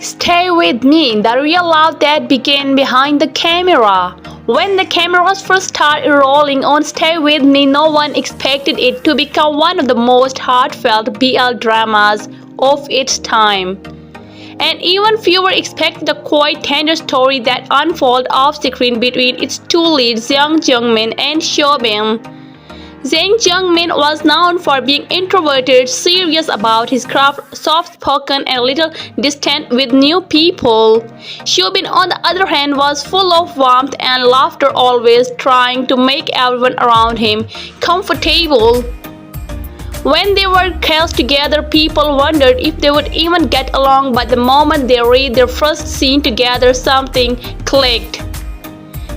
Stay with me, the real love that began behind the camera. When the cameras first started rolling on Stay With Me, no one expected it to become one of the most heartfelt BL dramas of its time. And even fewer expected the quite tender story that unfolded off-screen between its two leads, Zhang Jiong and Xiaobin. Zhang Jiong was known for being introverted, serious about his craft, soft-spoken and a little distant with new people. Xiaobin, on the other hand, was full of warmth and laughter, always trying to make everyone around him comfortable. When they were cast together, people wondered if they would even get along, but the moment they read their first scene together, something clicked.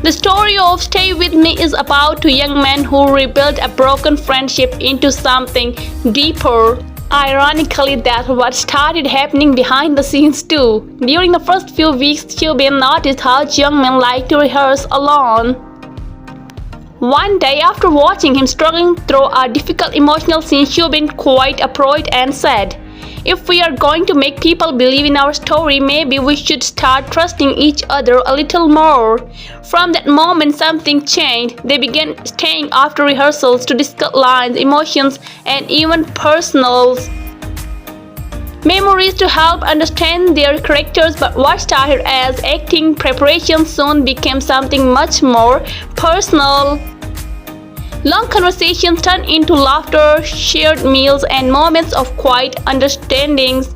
The story of Stay With Me is about two young men who rebuilt a broken friendship into something deeper. Ironically, that's what started happening behind the scenes too. During the first few weeks, Xiaobin noticed how Jiongmin liked to rehearse alone. One day, after watching him struggling through a difficult emotional scene, Xiaobin quite approached and said, "If we are going to make people believe in our story, maybe we should start trusting each other a little more." From that moment, something changed. They began staying after rehearsals to discuss lines, emotions, and even personal memories to help understand their characters. But what started as acting preparation soon became something much more personal. Long conversations turned into laughter, shared meals, and moments of quiet understandings.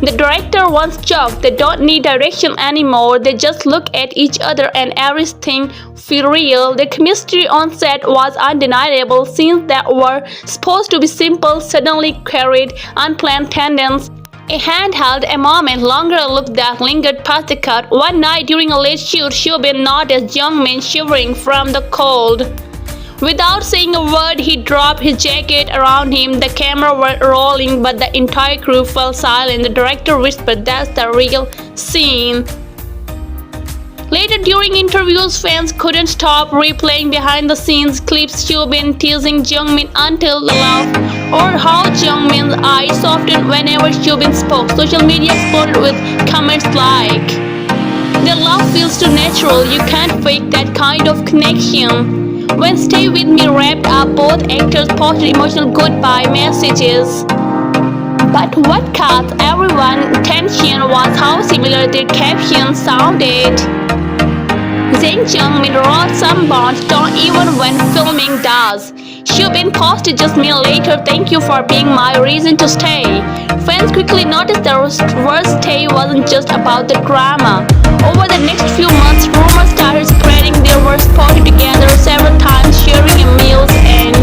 The director once joked, "They don't need direction anymore, they just look at each other and everything feels real." The chemistry on set was undeniable. Scenes that were supposed to be simple suddenly carried unplanned tensions. A handheld, a moment longer, a look that lingered past the cut. One night during a late shoot, Xiaobin noticed Jiongmin shivering from the cold. Without saying a word, he dropped his jacket around him. The camera went rolling, but the entire crew fell silent. The director whispered, "That's the real scene." Later, during interviews, fans couldn't stop replaying behind-the-scenes clips, Xiaobin teasing Jiongmin until the laugh, or how Jiongmin's eyes softened whenever Xiaobin spoke. Social media exploded with comments like, "The love feels too natural, you can't fake that kind of connection." When Stay With Me wrapped up, both actors posted emotional goodbye messages. But what caught everyone's attention was how similar their captions sounded. Zhang Jiong wrote, "Some bonds don't even when filming does." Xiaobin posted just minutes later, "Thank you for being my reason to stay." Fans quickly noticed the word "stay" wasn't just about the drama. Over the next few months, rumors started spreading. They were spotted together several times, sharing meals and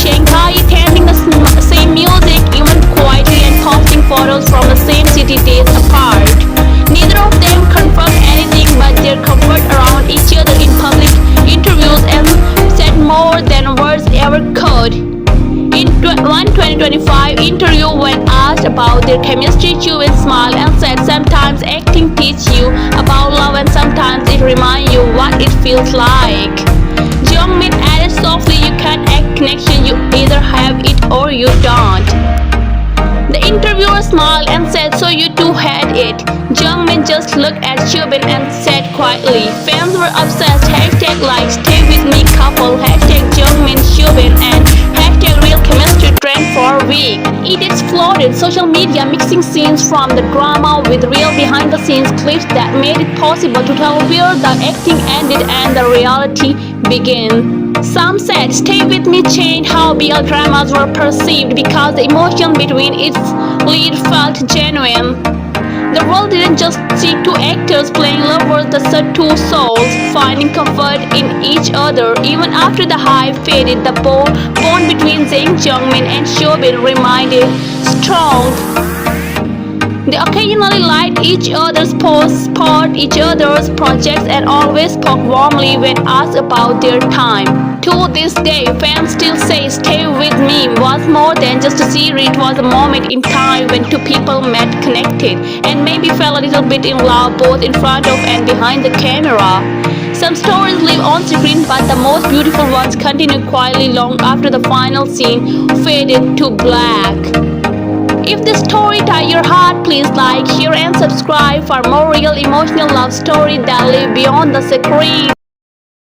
Shanghai, attending the same music, even quietly, and posting photos from the same city days apart. Neither of them confirmed anything, but their comfort around each other in public interviews and said more than words ever could. In one 2025 interview, when asked about their chemistry, Xiaobin smiled and said, "Sometimes acting teaches you about love and sometimes it reminds you what it feels like." Jiongmin added softly, "You can't act connection, you either have it or you don't." The interviewer smiled and said, "So you two had it." Jiongmin just looked at Xiaobin and said quietly, "Fans were obsessed. Hashtag like Stay With Me couple, hashtag Jiongmin Xiaobin, and hashtag real chemistry trend for a week." It exploded social media, mixing scenes from the drama with real behind-the-scenes clips that made it possible to tell where the acting ended and the reality began. Some said Stay With Me changed how BL dramas were perceived because the emotion between its lead felt genuine. The world didn't just see two actors playing lovers, they saw two souls finding comfort in each other. Even after the hype faded, the bond between Zhang Jiong and Xiaobin remained strong. They occasionally liked each other's posts, supported each other's projects, and always spoke warmly when asked about their time. To this day, fans still say Stay With Me was more than just a series. It was a moment in time when two people met, connected, and maybe fell a little bit in love, both in front of and behind the camera. Some stories live on screen, but the most beautiful ones continue quietly long after the final scene faded to black. If this story touched your heart, please like, share and subscribe for more real emotional love stories that live beyond the screen.